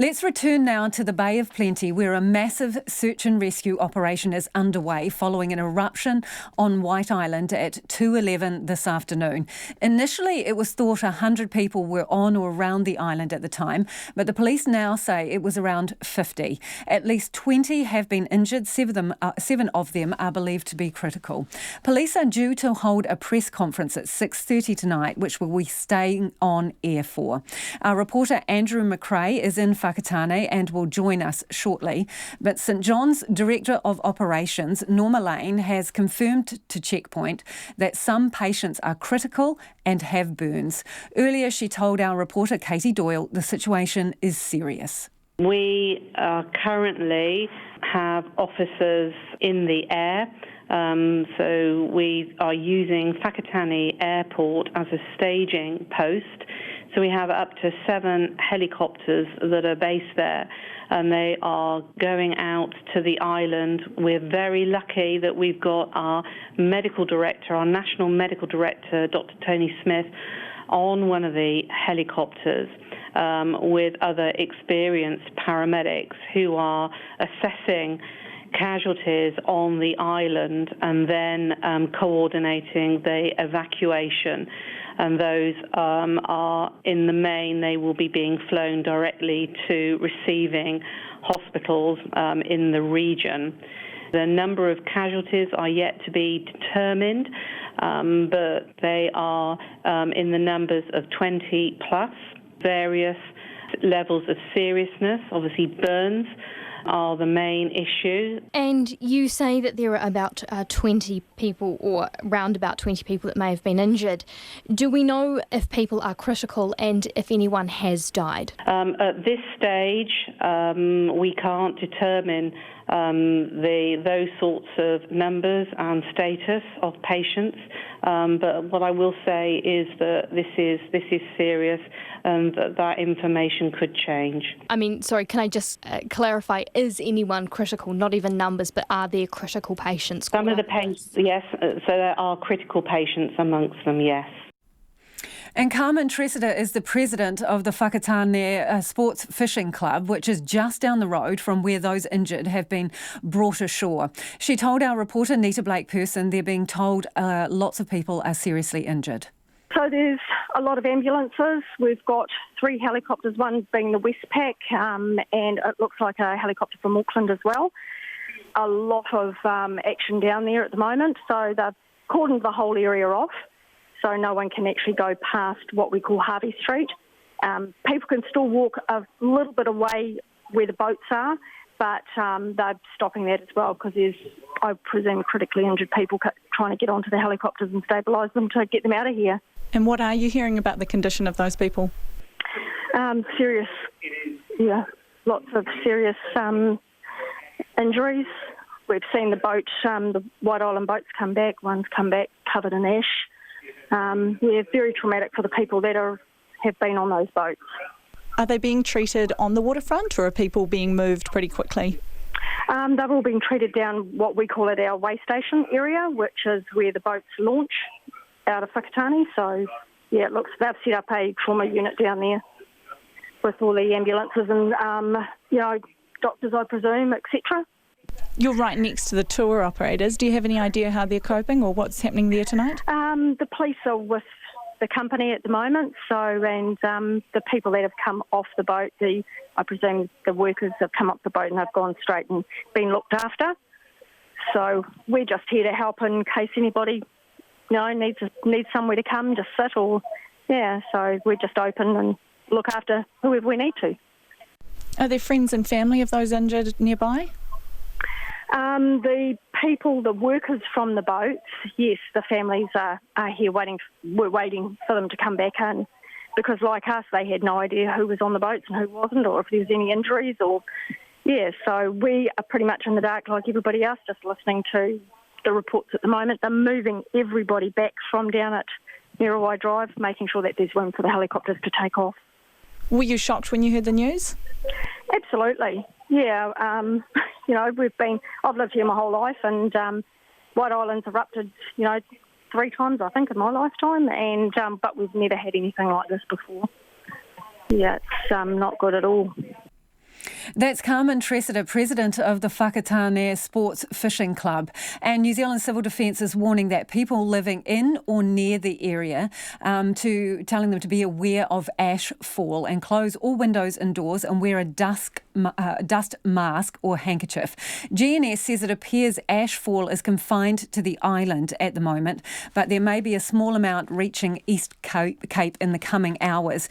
Let's return now to the Bay of Plenty, where a massive search and rescue operation is underway following an eruption on White Island at 2:11 this afternoon. Initially, it was thought 100 people were on or around the island at the time, but the police now say it was around 50. At least 20 have been injured, seven of them are believed to be critical. Police are due to hold a press conference at 6:30 tonight, which we'll be staying on air for. Our reporter Andrew McRae is in Whakatāne and will join us shortly. But St John's Director of Operations, Norma has confirmed to Checkpoint that some patients are critical and have burns. Earlier, she told our reporter Katie Doyle the situation is serious. We currently have officers in the air. So we are using Whakatāne Airport as a staging post. So we have up to 7 helicopters that are based there, and they are going out to the island. We're very lucky that we've got our medical director, our national medical director, Dr. Tony Smith, on one of the helicopters with other experienced paramedics who are assessing casualties on the island and then coordinating the evacuation. And those are, in the main, they will be being flown directly to receiving hospitals in the region. The number of casualties are yet to be determined, but they are in the numbers of 20 plus, various levels of seriousness. Obviously, burns are the main issue. And you say that there are about 20 people, or around about 20 people that may have been injured. Do we know if people are critical and if anyone has died? At this stage, we can't determine those sorts of numbers and status of patients. But what I will say is that this is serious, and that information could change. I mean, sorry, can I just clarify, is anyone critical? Not even numbers, but are there critical patients? Some of the patients, yes, so there are critical patients amongst them, yes. And Carmen Tressider is the president of the Whakatāne Sports Fishing Club, which is just down the road from where those injured have been brought ashore. She told our reporter Nita Blake-Persen they're being told lots of people are seriously injured. So there's a lot of ambulances. We've got 3 helicopters, one being the Westpac, and it looks like a helicopter from Auckland as well. A lot of action down there at the moment, so they've cordoned the whole area off, so no one can actually go past what we call Harvey Street. People can still walk a little bit away where the boats are, but they're stopping that as well because there's, I presume, critically injured people trying to get onto the helicopters and stabilise them to get them out of here. And what are you hearing about the condition of those people? Serious, yeah, lots of serious injuries. We've seen the boat, the White Island boats come back. One's come back covered in ash. Very traumatic for the people that have been on those boats. Are they being treated on the waterfront, or are people being moved pretty quickly? They've all been treated down what we call at our way station area, which is where the boats launch out of Whakatāne. So, yeah, it looks they've set up a trauma unit down there with all the ambulances and, doctors, I presume, etc. You're right next to the tour operators. Do you have any idea how they're coping or what's happening there tonight? The police are with the company at the moment, and the people that have come off the boat, I presume the workers have come up the boat and they've gone straight and been looked after. So we're just here to help in case anybody needs somewhere to come, just sit so we're just open and look after whoever we need to. Are there friends and family of those injured nearby? The people, the workers from the boats, yes, the families are here we're waiting for them to come back in because, like us, they had no idea who was on the boats and who wasn't, or if there was any injuries, so we are pretty much in the dark like everybody else, just listening to the reports at the moment. They're moving everybody back from down at Muriwai Drive, making sure that there's room for the helicopters to take off. Were you shocked when you heard the news? Absolutely. Yeah, I've lived here my whole life, and White Island's erupted, 3 times, I think, in my lifetime, and but we've never had anything like this before. Yeah, it's not good at all. That's Carmen Tressider, president of the Whakatāne Sports Fishing Club. And New Zealand Civil Defence is warning that people living in or near the area, telling them to be aware of ashfall and close all windows indoors and wear a dust mask or handkerchief. GNS says it appears ashfall is confined to the island at the moment, but there may be a small amount reaching East Cape in the coming hours.